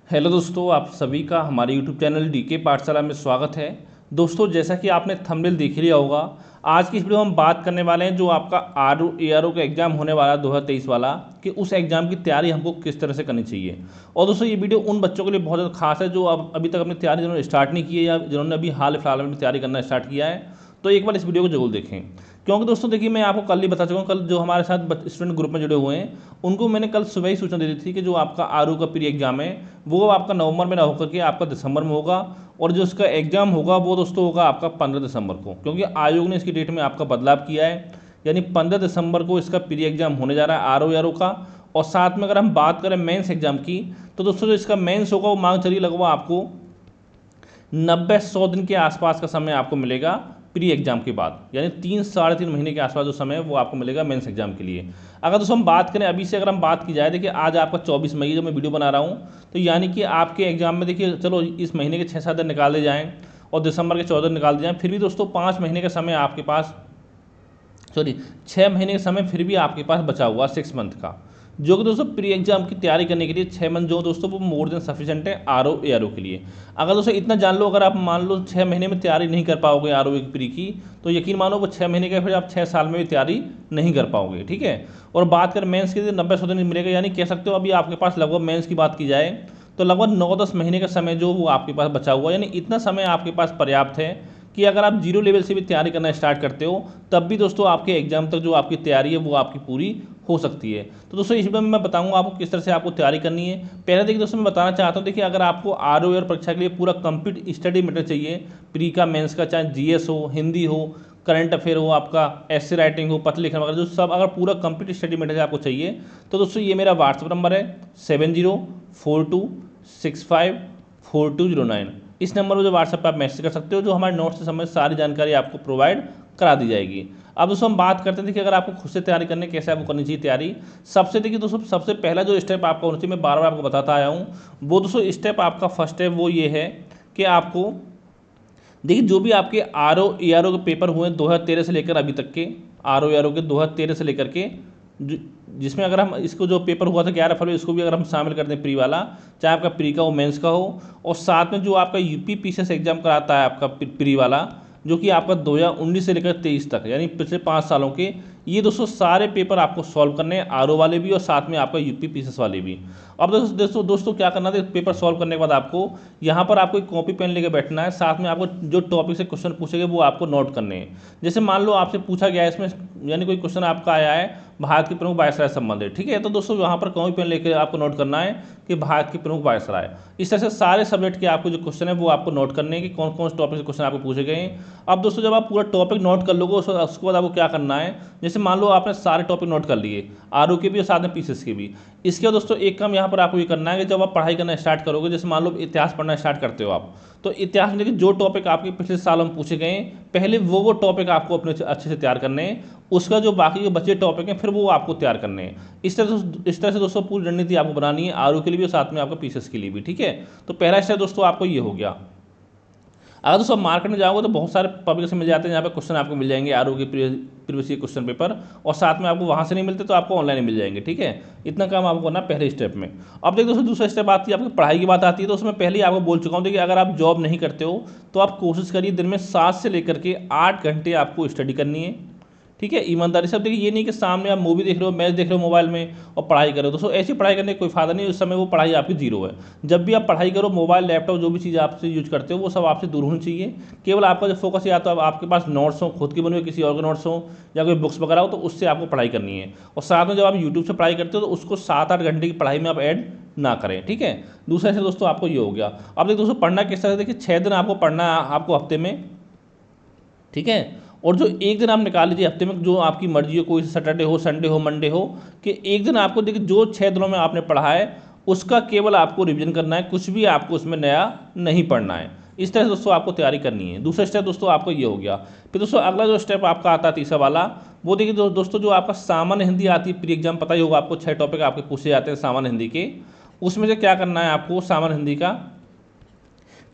Hello दोस्तों, आप सभी का हमारे यूट्यूब चैनल डीके पाठशाला में स्वागत है। दोस्तों, जैसा कि आपने थंबनेल देख लिया होगा, आज की इस वीडियो में हम बात करने वाले हैं जो आपका ARO का एग्ज़ाम होने वाला है 2023 वाला, कि उस एग्ज़ाम की तैयारी हमको किस तरह से करनी चाहिए। और दोस्तों, ये वीडियो उन बच्चों के लिए बहुत ज़्यादा खास है जो अब अभी तक अपनी तैयारी जिन्होंने स्टार्ट नहीं की है या जिन्होंने अभी हाल फिलहाल में तैयारी करना स्टार्ट किया है। तो एक बार इस वीडियो को जरूर देखें, क्योंकि दोस्तों देखिए, मैं आपको कल ही बता चुका हूँ, कल जो हमारे साथ स्टूडेंट ग्रुप में जुड़े हुए हैं उनको मैंने कल सुबह ही सूचना दे दी थी कि जो आपका आरओ का प्री एग्जाम है वो आपका नवंबर में ना होकर के आपका दिसंबर में होगा। और जो उसका एग्जाम होगा वो दोस्तों होगा आपका 15 दिसंबर को, क्योंकि आयोग ने इसकी डेट में आपका बदलाव किया है। यानी 15 दिसंबर को इसका प्री एग्जाम होने जा रहा है आरओ का। और साथ में अगर हम बात करें मेंस एग्जाम की, तो दोस्तों जो इसका मेंस होगा वो मांग चलिए लगभग आपको 90-100 दिन के आसपास का समय आपको मिलेगा प्री एग्जाम के बाद। यानी 3-3.5 महीने के आसपास जो समय है वो आपको मिलेगा मेंस एग्जाम के लिए। अगर दोस्तों हम बात करें अभी से, अगर हम बात की जाए, देखिए आज आपका 24 मई जो मैं वीडियो बना रहा हूँ, तो यानी कि आपके एग्जाम में देखिए चलो इस महीने के 6-7 दिन निकाले जाएँ और दिसंबर के 14 दिन निकाल दिए जाएँ, फिर भी दोस्तों 5 महीने का समय आपके पास, सॉरी 6 महीने का समय फिर भी आपके पास बचा हुआ 6 मंथ का, जो कि दोस्तों प्री एग्जाम की तैयारी करने के लिए 6 मंथ जो दोस्तों वो मोर देन सफिशिएंट है आरओ के लिए। अगर दोस्तों इतना जान लो, अगर आप मान लो 6 महीने में तैयारी नहीं कर पाओगे आरओ की प्री की, तो यकीन मानो वो 6 महीने का फिर आप 6 साल में भी तैयारी नहीं कर पाओगे। ठीक है। और बात करें मेंस की, 90-100 दिन मिलेगा, यानी कह सकते हो अभी आपके पास लगभग मेंस की बात की जाए तो लगभग 9-10 महीने का समय जो वो आपके पास बचा हुआ है। यानी इतना समय आपके पास पर्याप्त है कि अगर आप जीरो लेवल से भी तैयारी करना स्टार्ट करते हो तब भी दोस्तों आपके एग्जाम तक जो आपकी तैयारी है वो आपकी पूरी हो सकती है। तो दोस्तों इस वीडियो में मैं बताऊंगा आपको किस तरह से आपको तैयारी करनी है। पहले देखिए दोस्तों, मैं बताना चाहता हूँ, देखिए अगर आपको आरओ और परीक्षा के लिए पूरा कंप्लीट स्टडी मटेरियल चाहिए, प्री का मेंस का, चाहे जीएस हो, हिंदी हो, करंट अफेयर हो, आपका एस्से राइटिंग हो, पत्र लिखना वगैरह, जो सब अगर पूरा कंप्लीट स्टडी मटेरियल आपको चाहिए, तो दोस्तों ये मेरा व्हाट्सअप नंबर है 7042654209। इस नंबर पर जो व्हाट्सएप पर आप मैसेज कर सकते हो, जो हमारे नोट्स से संबंधित सारी जानकारी आपको प्रोवाइड करा दी जाएगी। अब दोस्तों हम बात करते हैं, देखिए अगर आपको खुद से तैयारी करने कैसे आपको करनी चाहिए तैयारी। सबसे देखिए दोस्तों, सबसे पहला जो स्टेप आपका होना चाहिए, मैं बार बार आपको बताता आया हूँ, वो दोस्तों स्टेप आपका फर्स्ट स्टेप वो ये है कि आपको देखिए जो भी आपके ARO के पेपर हुए 2013 से लेकर अभी तक के, ARO के 2013 से लेकर के, जिसमें अगर हम इसको जो पेपर हुआ था 11 फरवरी, इसको भी अगर हम शामिल कर दें प्री वाला, चाहे आपका प्री का हो, मेंस का हो, और साथ में जो आपका यूपी पीसीएस एग्जाम कराता है आपका प्री वाला, जो कि आपका 2019 से लेकर 23 तक, यानी पिछले 5 सालों के, ये दोस्तों सारे पेपर आपको सॉल्व करने हैं, आरओ वाले भी और साथ में आपका यूपी पीसीएस वाले भी। अब दोस्तों क्या करना है, पेपर सॉल्व करने के बाद आपको यहाँ पर आपको एक कॉपी पेन लेके बैठना है, साथ में आपको जो टॉपिक से क्वेश्चन पूछेंगे वो आपको नोट करने हैं। जैसे मान लो आपसे पूछा गया है इसमें, यानी कोई क्वेश्चन आपका आया है भारत के प्रमुख वायसराय संबंधित, ठीक है, तो दोस्तों यहाँ पर कॉपी पेन लेकर आपको नोट करना है कि भारत के प्रमुख वायसराय। इस तरह से सारे सब्जेक्ट के आपको जो क्वेश्चन है वो आपको नोट करने हैं कि कौन कौन से टॉपिक से क्वेश्चन आपको पूछे गए हैं। अब दोस्तों जब आप पूरा टॉपिक नोट कर लोगे उसके बाद आपको क्या करना है, जैसे मान लो आपने सारे टॉपिक नोट कर लिए, आरओ के भी और साथ में पीसीएस के भी। इसके बाद दोस्तों एक काम यहाँ पर आपको ये करना है कि जब आप पढ़ाई करना स्टार्ट करोगे, जैसे मान लो इतिहास पढ़ना स्टार्ट करते हो आप, तो इतिहास में देखिए जो टॉपिक आपके पिछले सालों में पूछे गए हैं, पहले वो टॉपिक आपको अपने अच्छे से तैयार करने हैं, उसका जो बाकी के बचे टॉपिक हैं फिर वो आपको तैयार करने हैं। इस तरह से दोस्तों पूरी रणनीति आपको बनानी है आरओ के लिए भी और साथ में आपका पीसीएस के लिए भी। ठीक है, तो पहला स्टेप दोस्तों आपको ये हो गया। अगर दोस्तों मार्केट में जाओगे तो बहुत सारे पब्लिकेशन मिल जाते हैं जहाँ पे क्वेश्चन आपको मिल जाएंगे आरओ के प्रीवियस क्वेश्चन पेपर, और साथ में आपको वहाँ से नहीं मिलते तो आपको ऑनलाइन मिल जाएंगे। ठीक है, इतना काम आपको करना पहले स्टेप में। अब देखिए दोस्तों दूसरा स्टेप आती है आपकी पढ़ाई की बात आती है, तो उसमें पहले ही आपको बोल चुका हूँ, देखिए अगर आप जॉब नहीं करते हो तो आप कोशिश करिए दिन में 7 से लेकर के 8 घंटे आपको स्टडी करनी है। ठीक है, ईमानदारी से। अब देखिए ये नहीं कि सामने आप मूवी देख रहे हो, मैच देख रहे हो मोबाइल में और पढ़ाई कर रहे हो, दोस्तों ऐसी पढ़ाई करने का कोई फायदा नहीं, उस समय वो पढ़ाई आपकी जीरो है। जब भी आप पढ़ाई करो, मोबाइल लैपटॉप जो भी चीज़ आपसे यूज करते हो वो सब आपसे दूर होनी चाहिए। केवल आपका जो फोकस या तो आपके पास नोट्स हो, खुद के बने हुए किसी और के नोट्स हो, या कोई बुक्स वगैरह हो, तो उससे आपको पढ़ाई करनी है। और साथ में जब आप यूट्यूब से पढ़ाई करते हो तो उसको 7-8 घंटे की पढ़ाई में आप ऐड ना करें। ठीक है, दूसरे से दोस्तों आपको ये हो गया। अब देखिए दोस्तों पढ़ना किस तरह से, देखिए 6 दिन आपको पढ़ना है आपको हफ्ते में। ठीक है, और जो एक दिन आप निकाल लीजिए हफ्ते में, जो आपकी मर्जी हो, कोई सैटरडे हो, संडे हो, मंडे हो, कि एक दिन आपको देखिए जो 6 दिनों में आपने पढ़ा है उसका केवल आपको रिवीजन करना है, कुछ भी आपको उसमें नया नहीं पढ़ना है। इस तरह से दोस्तों आपको तैयारी करनी है। दूसरा स्टेप दोस्तों आपको ये हो गया। फिर दोस्तों अगला जो स्टेप आपका आता है तीसरा वाला, वो देखिए दोस्तों जो आपका सामान्य हिंदी आती है प्री एग्जाम, पता ही होगा आपको 6 टॉपिक आपके पूछे जाते हैं सामान्य हिंदी के। उसमें से क्या करना है आपको सामान्य हिंदी का,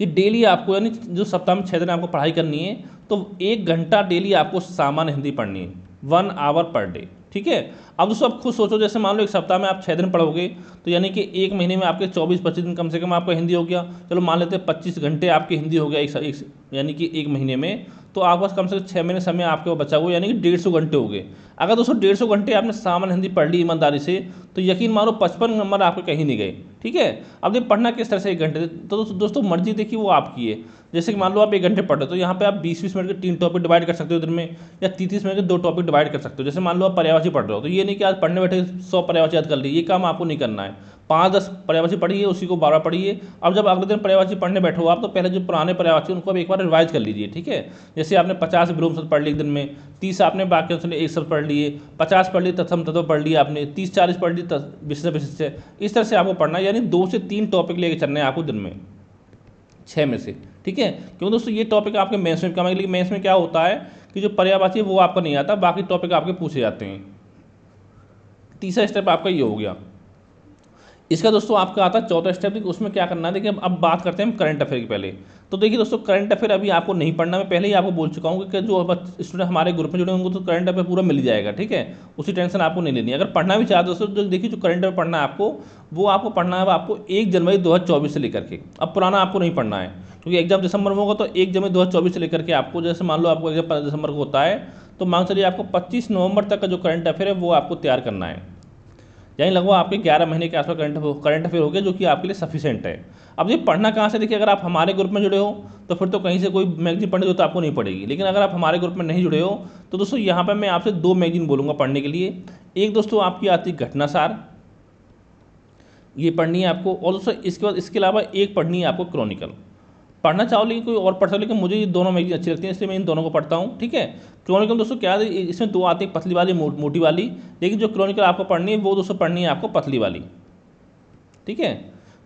कि डेली आपको, यानी जो सप्ताह में 6 दिन आपको पढ़ाई करनी है, तो 1 घंटा डेली आपको सामान्य हिंदी पढ़नी है। 1 आवर पर डे। ठीक है, अब दोस्तों आप खुद सोचो, जैसे मान लो एक सप्ताह में आप 6 दिन पढ़ोगे, तो यानी कि एक महीने में आपके 24-25 दिन कम से कम आपका हिंदी हो गया। चलो मान लेते हैं 25 घंटे आपकी हिंदी हो गया यानी कि एक महीने में, तो आपके पास कम से कम 6 महीने समय आपके पास बचा हुआ, यानी कि 150 घंटे हो गए। अगर दोस्तों 150 घंटे आपने सामान्य हिंदी पढ़ ली ईमानदारी से, तो यकीन मानो 55 नंबर आपके कहीं नहीं गए। ठीक है, अब ये पढ़ना किस तरह से 1 घंटे, तो दोस्तों मर्जी देखिए वो आपकी है। जैसे कि मान लो आप 1 घंटे पढ़ रहे हो, तो यहाँ पे आप 20-20 मिनट के 3 टॉपिक डिवाइड कर सकते हो दिन में, या 30-30 मिनट के 2 टॉपिक डिवाइड कर सकते हो। जैसे मान लो आप पर्यायवाची पढ़ रहे हो, तो ये नहीं कि आज पढ़ने बैठे 100 पर्यायवाची याद कर ली, ये काम आपको नहीं करना है। 5-10 पर्यायवाची पढ़िए, उसी को 12 पढ़िए। अब जब अगले दिन पर्यायवाची पढ़ने बैठो आप, तो पहले जो पुराने पर्यायवाची उनको आप एक बार रिवाइज कर लीजिए। ठीक है, जैसे आपने 50 विलोम शब्द पढ़ लिए एक दिन में, 30 आपने वाक्यांश से एक शब्द पढ़ लिए, 50 पढ़ लिए तत्सम तत्व पढ़ लिए आपने, 30-40 पढ़ लिए विशेषण विशेष्य। इस तरह से आपको पढ़ना है, यानी 2 से 3 टॉपिक लेके चलने हैं आपको दिन में 6 में से। ठीक है, क्यों दोस्तों ये टॉपिक आपके मेंस में काम आएगा, लेकिन मेंस में क्या होता है कि जो पर्यायवाची है वो आपको नहीं आता, बाकी टॉपिक आपके पूछे जाते हैं। तीसरा स्टेप आपका ये हो गया। इसका दोस्तों आपका आता है चौथा स्टेप, देखिए उसमें क्या करना है। देखिए अब बात करते हैं हम करंट अफेयर की पहले। तो देखिए दोस्तों करंट अफेयर अभी आपको नहीं पढ़ना, मैं पहले ही आपको बोल चुका हूँ कि जो स्टूडेंट हमारे ग्रुप में जुड़े होंगे तो करंट अफेयर पूरा मिल जाएगा। ठीक है, उसी टेंशन आपको नहीं लेनी है। अगर पढ़ना भी चाहते हो दोस्तों, तो देखिए जो करंट अफेयर पढ़ना है आपको, वो आपको पढ़ना है आपको 1 जनवरी 2024 से लेकर के। अब पुराना आपको नहीं पढ़ना है, क्योंकि एग्जाम दिसंबर में होगा, तो 1 जनवरी 2024 से लेकर के आपको, जैसे मान लो आपको एग्जाम 15 दिसंबर को होता है, तो मान चलिए आपको 25 नवंबर तक का जो करंट अफेयर है वो आपको तैयार करना है। यानी लगभग आपके 11 महीने के आसपास करंट अफेयर हो गया, जो कि आपके लिए सफिशिएंट है। अब ये पढ़ना कहाँ से, देखिए अगर आप हमारे ग्रुप में जुड़े हो तो फिर तो कहीं से कोई मैगजीन पढ़ने तो आपको नहीं पड़ेगी। लेकिन अगर आप हमारे ग्रुप में नहीं जुड़े हो, तो दोस्तों यहाँ पर मैं आपसे 2 मैगजीन बोलूँगा पढ़ने के लिए। एक दोस्तों आपकी आती है घटनासार, ये पढ़नी है आपको, और दोस्तों इसके बाद इसके अलावा एक पढ़नी है आपको क्रॉनिकल। पढ़ना चाहो लेकिन कोई और पढ़ सकते हो, लेकिन मुझे ये दोनों मैगजीन अच्छी लगती हैं, इसलिए मैं इन दोनों को पढ़ता हूँ। ठीक है, क्रॉनिकल दोस्तों क्या है, इसमें 2 आती है, पतली वाली मोटी वाली। लेकिन जो क्रॉनिकल आपको पढ़नी है वो दोस्तों पढ़नी है आपको पतली वाली। ठीक है,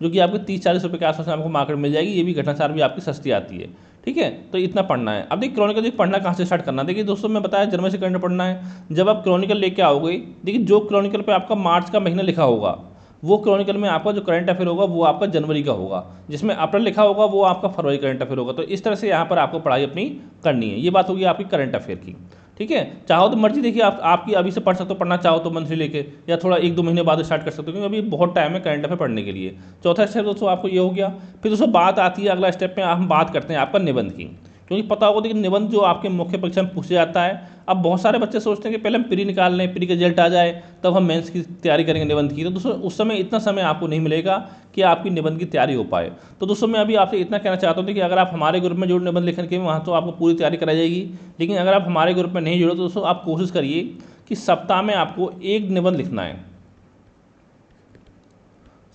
जो कि आपको 30-40 रुपये के आसपास आपको मार्केट मिल जाएगी। ये भी घटनासार भी आपकी सस्ती आती है। ठीक है, तो इतना पढ़ना है। अब देखिए क्रॉनिकल देखिए पढ़ना कहाँ से स्टार्ट करना है। देखिए दोस्तों मैं बताया जनवरी से करंट पढ़ना है। जब आप क्रॉनिकल लेके आओगे, देखिए जो क्रॉनिकल पे आपका मार्च का महीना लिखा होगा, वो क्रॉनिकल में आपका जो करंट अफेयर होगा वो आपका जनवरी का होगा। जिसमें अप्रैल लिखा होगा वो आपका फरवरी करंट अफेयर होगा। तो इस तरह से यहाँ पर आपको पढ़ाई अपनी करनी है। ये बात होगी आपकी करंट अफेयर की। ठीक है, चाहो तो मर्जी देखिए आपकी अभी से पढ़ सकते हो, पढ़ना चाहो तो मंथली लेके, या थोड़ा 1-2 महीने बाद स्टार्ट कर सकते हो, क्योंकि अभी बहुत टाइम है करंट अफेयर पढ़ने के लिए। चौथा स्टेप दोस्तों आपको ये हो गया। फिर दोस्तों बात आती है अगला स्टेप में, हम बात करते हैं आपका निबंध की। क्योंकि पता होगा देखिए निबंध जो आपके मुख्य परीक्षा में पूछा जाता है। अब बहुत सारे बच्चे सोचते हैं कि पहले हम प्री निकाल लें, प्री का रिजल्ट आ जाए तब हम मेंस की तैयारी करेंगे निबंध की। तो दोस्तों उस समय इतना समय आपको नहीं मिलेगा कि आपकी निबंध की तैयारी हो पाए। तो दोस्तों मैं अभी आपसे इतना कहना चाहता हूँ कि अगर आप हमारे ग्रुप में जुड़े निबंध लिखने के, वहाँ तो आपको पूरी तैयारी कराई जाएगी। लेकिन अगर आप हमारे ग्रुप में नहीं जुड़े, तो दोस्तों आप कोशिश करिए कि सप्ताह में आपको 1 निबंध लिखना है।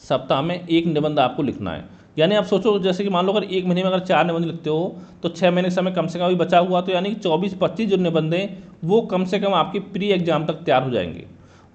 सप्ताह में 1 निबंध आपको लिखना है। यानी आप सोचो, जैसे कि मान लो अगर 1 महीने में अगर 4 निबंध लिखते हो, तो 6 महीने का समय कम से कम अभी बचा हुआ, तो यानी कि 24-25 जो निबंध हैं वो कम से कम आपके प्री एग्जाम तक तैयार हो जाएंगे।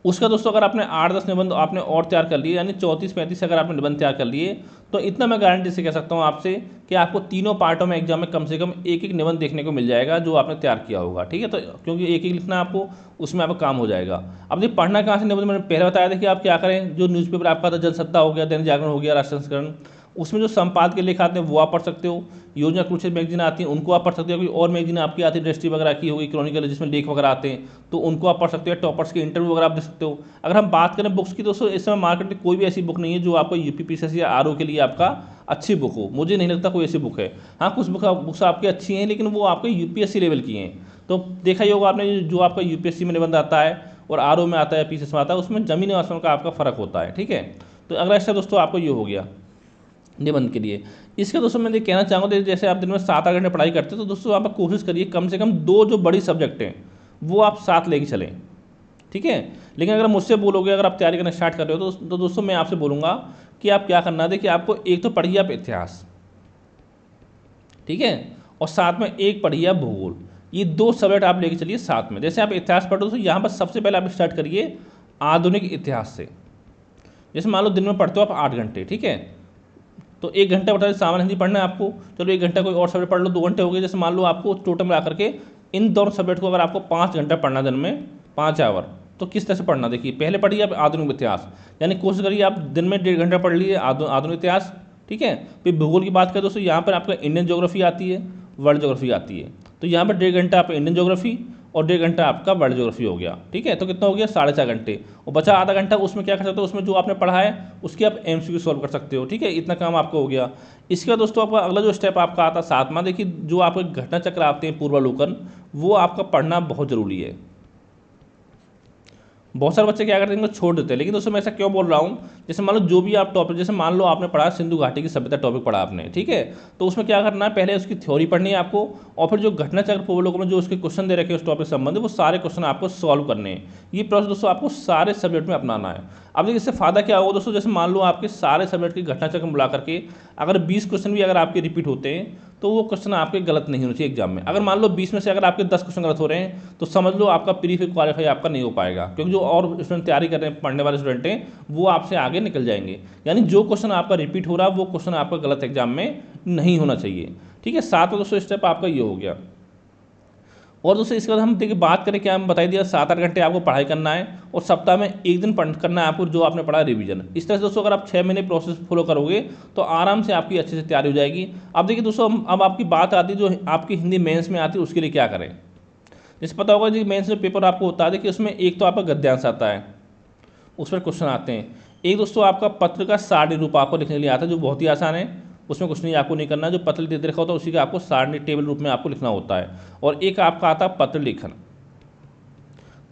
उसका दोस्तों अगर आपने 8-10 निबंध आपने और तैयार कर लिए, यानी 34-35 अगर आपने निबंध तैयार कर लिए, तो इतना मैं गारंटी से कह सकता हूँ आपसे कि आपको तीनों पार्टों में एग्जाम में कम से कम 1-1 निबंध देखने को मिल जाएगा जो आपने तैयार किया होगा। ठीक है, तो क्योंकि 1-1 लिखना है आपको, उसमें आपका काम हो जाएगा। अब देखिए पढ़ना कहाँ से निबंध, मैंने पहले बताया था कि आप क्या करें, जो न्यूज़पेपर आपका था, जनसत्ता हो गया, दैनिक जागरण हो गया, राष्ट्र संस्करण, उसमें जो संपादकीय लेख आते हैं वो आप पढ़ सकते हो। योजना कुरुक्षेत्र मैगजीन आती है उनको आप पढ़ सकते हो। कोई और मैगजीन आपकी आती है दृष्टि वगैरह की होगी, क्रॉनिकल जिसमें लेख वगैरह आते हैं, तो उनको आप पढ़ सकते हो। टॉपर्स के इंटरव्यू वगैरह आप देख सकते हो। अगर हम बात करें बुक्स की, दोस्तों इस समय मार्केट में कोई भी ऐसी बुक नहीं है जो आपको यूपीपीसीएससी या आरओ के लिए आपका अच्छी बुक हो। मुझे नहीं लगता कोई ऐसी बुक है। हाँ, कुछ बुक्स आपकी अच्छी हैं, लेकिन वो आपके यूपीएससी लेवल की हैं। तो देखा ही होगा आपने, जो आपका यूपीएससी में निबंध आता है और आरओ में आता है, पीसीएस में आता है, उसमें जमीन आसमान का आपका फ़र्क होता है। ठीक है, तो अगला स्टेप दोस्तों आपको ये हो गया निबंध के लिए। इसके दोस्तों मैं ये कहना चाहूँगा, जैसे आप दिन में 7-8 घंटे पढ़ाई करते हो, तो दोस्तों आप कोशिश करिए कम से कम 2 जो बड़ी सब्जेक्ट हैं वो आप साथ लेके चलें। ठीक है, लेकिन अगर मुझसे बोलोगे, अगर आप तैयारी करना स्टार्ट कर रहे हो, तो दोस्तों मैं आपसे बोलूँगा कि आप क्या करना है कि आपको एक तो पढ़िए आप इतिहास, ठीक है, और साथ में एक पढ़िए आप भूगोल। ये 2 सब्जेक्ट आप लेके चलिए साथ में। जैसे आप इतिहास पढ़ो, तो यहाँ पर सबसे पहले आप स्टार्ट करिए आधुनिक इतिहास से। जैसे मान लो दिन में पढ़ते हो आप 8 घंटे, ठीक है, तो 1 घंटा बता सामान्य हिंदी पढ़ना है आपको। चलो 1 घंटा कोई और सब्जेक्ट पढ़ लो, 2 घंटे हो गए। जैसे मान लो आपको टोटल मिला करके इन दोनों सब्जेक्ट को अगर आपको 5 घंटा पढ़ना दिन में, 5 आवर, तो किस तरह से पढ़ना, देखिए पहले पढ़िए आप आधुनिक इतिहास, यानी कोशिश करिए आप दिन में 1.5 घंटा पढ़ लिए आधुनिक इतिहास। ठीक है, फिर भूगोल की बात करें दोस्तों, यहाँ पर आपका इंडियन ज्योग्राफी आती है, वर्ल्ड ज्योग्राफी आती है। तो यहाँ पर 1.5 घंटा आप इंडियन ज्योग्राफी और 1.5 घंटा आपका वर्ल्ड ज्योग्राफी हो गया। ठीक है, तो कितना हो गया 4.5 घंटे, और बचा आधा घंटा, उसमें क्या कर सकते हो, उसमें जो आपने पढ़ा है उसके आप MCQ सॉल्व कर सकते हो। ठीक है, इतना काम आपका हो गया। इसके बाद दोस्तों आपका अगला जो स्टेप आपका आता है 7वां, देखिए जो आपके घटना चक्र आते हैं पूर्वावलोकन, वो आपका पढ़ना बहुत जरूरी है। बहुत सारे बच्चे क्या करते हैं, इनको छोड़ देते हैं। लेकिन दोस्तों मैं ऐसा क्यों बोल रहा हूँ, जैसे मान लो जो भी आप टॉपिक, जैसे मान लो आपने पढ़ा सिंधु घाटी की सभ्यता टॉपिक पढ़ा आपने, ठीक है, तो उसमें क्या करना है, पहले उसकी थ्योरी पढ़नी है आपको, और फिर जो घटना चक्र पूर्वावलोकन में जो उसके क्वेश्चन दे रखे हैं उस टॉपिक से संबंधित, वो सारे क्वेश्चन आपको सॉल्व करने हैं। ये प्रोसेस दोस्तों आपको सारे सब्जेक्ट में अपनाना है। अब देखिए इससे फायदा क्या होगा दोस्तों, जैसे मान लो आपके सारे सब्जेक्ट की घटना चक्र मिला करके अगर 20 क्वेश्चन भी अगर आपके रिपीट होते हैं, तो वो क्वेश्चन आपके गलत नहीं होने चाहिए एग्जाम में। अगर मान लो 20 में से अगर आपके 10 क्वेश्चन गलत हो रहे हैं, तो समझ लो आपका प्री फिर क्वालिफाई आपका नहीं हो पाएगा, क्योंकि जो और स्टूडेंट तैयारी कर रहे हैं, पढ़ने वाले स्टूडेंट हैं, वो आपसे आगे निकल जाएंगे। यानी जो क्वेश्चन आपका रिपीट हो रहा है वो क्वेश्चन आपका गलत एग्जाम में नहीं होना चाहिए। ठीक है, 7वां दोस्तों स्टेप आपका ये हो गया। और दोस्तों इसके बाद हम देखिए बात करें, क्या हम बताई दिया 7-8 घंटे आपको पढ़ाई करना है, और सप्ताह में 1 दिन करना है आपको जो आपने पढ़ा रिवीजन। इस तरह से दोस्तों अगर आप 6 महीने प्रोसेस फॉलो करोगे तो आराम से आपकी अच्छे से तैयारी हो जाएगी। अब देखिए दोस्तों अब आपकी बात आती है जो आपकी हिंदी मेंस में आती है, उसके लिए क्या करें। जैसे पता होगा जी मेंस में पेपर आपको होता है, देखिए उसमें एक तो आपका गद्यांश आता है, उस पर क्वेश्चन आते हैं। एक दोस्तों आपका पत्र का सारणी रूप आपको लिखने के लिए आता है, जो बहुत ही आसान है, उसमें कुछ नहीं आपको नहीं करना है, जो पत्र दे रखा होता है उसी का आपको सारणी टेबल रूप में आपको लिखना होता है। और एक आपका आता है पत्र लेखन।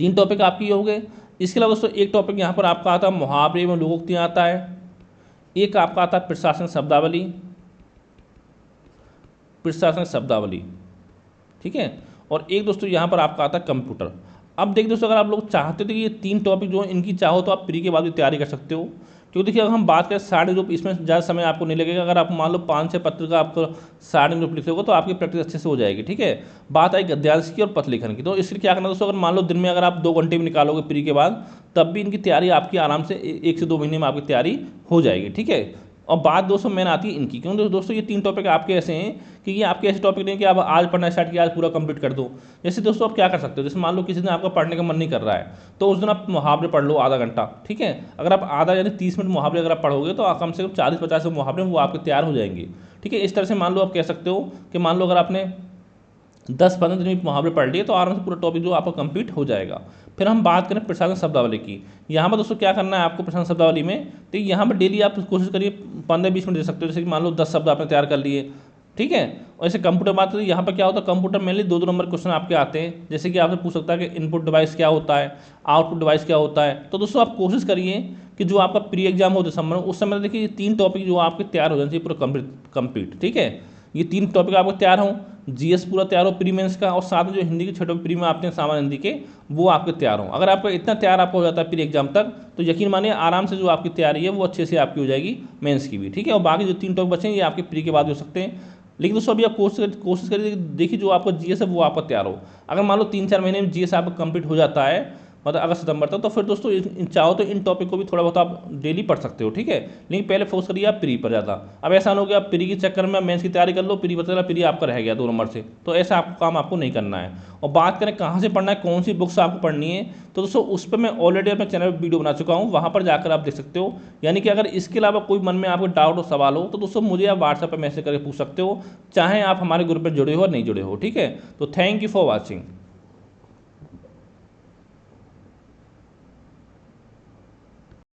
3 टॉपिक आपके ये हो गए। इसके अलावा दोस्तों एक टॉपिक यहाँ पर आपका आता है मुहावरे एवं लोकोक्तियाँ आता है, एक आपका आता है प्रशासन शब्दावली, प्रशासन शब्दावली, ठीक है, और एक दोस्तों यहाँ पर आपका आता है कंप्यूटर। अब देखिए दोस्तों अगर आप लोग चाहते हो तो ये 3 टॉपिक जो इनकी चाहो तो आप प्री के बाद भी तैयारी कर सकते हो, क्योंकि देखिए अगर हम बात करें सारणी रूप, इसमें ज़्यादा समय आपको नहीं लगेगा। अगर आप मान लो 5-6 पत्र का आपको सारणी रूप लिख लोगे तो आपकी प्रैक्टिस अच्छे से हो जाएगी। ठीक है, बात आई गद्यांश की और पत्र लेखन की, तो इसलिए क्या करना दोस्तों, अगर मान लो दिन में अगर आप 2 घंटे भी निकालोगे प्री के बाद, तब भी इनकी तैयारी आपकी आराम से 1 से 2 महीने में आपकी तैयारी हो जाएगी। ठीक है, और बात दोस्तों मेन आती है इनकी, क्यों दोस्तों ये 3 टॉपिक आपके ऐसे हैं कि ये आपके ऐसे टॉपिक नहीं कि आप आज पढ़ना स्टार्ट किया आज पूरा कंप्लीट कर दो। जैसे दोस्तों आप क्या कर सकते हो, जैसे मान लो किसी दिन आपका पढ़ने का मन नहीं कर रहा है, तो उस दिन आप मुहावरे पढ़ लो आधा घंटा। ठीक है, अगर आप आधा यानी 30 मिनट मुहावरे अगर आप पढ़ोगे तो कम से कम 40-50 मुहावरे वो आपके तैयार हो जाएंगे। ठीक है, इस तरह से मान लो आप कह सकते हो कि मान लो अगर आपने 10-15 दिन में मुहावरे पढ़ लिए तो आराम से पूरा टॉपिक जो आपका कंप्लीट हो जाएगा। फिर हम बात करें प्रशासन शब्दावली की। यहाँ पर दोस्तों क्या करना है आपको प्रशासन शब्दावली में, तो यहाँ पर डेली आप कोशिश करिए 15-20 मिनट दे सकते हो। जैसे कि मान लो 10 शब्द आपने तैयार कर लिए, ठीक है। और ऐसे कंप्यूटर बात करें, यहाँ पर क्या होता है, कंप्यूटर मेनली 2-2 नंबर क्वेश्चन आपके आते हैं। जैसे कि आपसे पूछ सकता है कि इनपुट डिवाइस क्या होता है, आउटपुट डिवाइस क्या होता है। तो दोस्तों आप कोशिश करिए कि जो आपका प्री एग्जाम हो दिसंबर में, उस समय देखिए ये 3 टॉपिक जो आपके तैयार हो जाने चाहिए पूरा कंप्लीट। ठीक है, ये 3 टॉपिक आपको तैयार हों, जीएस पूरा तैयार हो प्री मेंस का, और साथ में जो हिंदी के छोटे प्री में आते हैं सामान्य हिंदी के, वो आपके तैयार हों। अगर आपका इतना तैयार आपको हो जाता है प्री एग्जाम तक, तो यकीन मानिए आराम से जो आपकी तैयारी है वो अच्छे से आपकी हो जाएगी मेंस की भी। ठीक है, और बाकी जो 3 टॉपिक बचे हैं ये आपके प्री के बाद हो सकते हैं। लेकिन दोस्तों अभी आप कोशिश करिए, देखिए जो आपका जीएस है वो आपका तैयार हो। अगर मान लो 3-4 महीने में जीएस आपका कंप्लीट हो जाता है, मतलब अगस्त सितंबर तक, तो फिर दोस्तों चाहो तो इन टॉपिक को भी थोड़ा बहुत आप डेली पढ़ सकते हो। ठीक है, लेकिन पहले फोकस करिए आप प्री पर ज़्यादा। अब ऐसा ना हो गया प्री के चक्कर में मेंस की तैयारी कर लो, प्री पता चला प्री आपका रह गया 2 नंबर से, तो ऐसा आपको काम आपको नहीं करना है। और बात करें कहाँ से पढ़ना है, कौन सी बुक्स आपको पढ़नी है, तो दोस्तों उस पर मैं ऑलरेडी अपने चैनल पर वीडियो बना चुका हूँ, वहाँ पर जाकर आप देख सकते हो। यानी कि अगर इसके अलावा कोई मन में आपको डाउट हो, सवाल हो, तो दोस्तों मुझे आप व्हाट्सएप पर मैसेज करके पूछ सकते हो, चाहे आप हमारे ग्रुप पर जुड़े हो और नहीं जुड़े हो। ठीक है, तो थैंक यू फॉर वॉचिंग।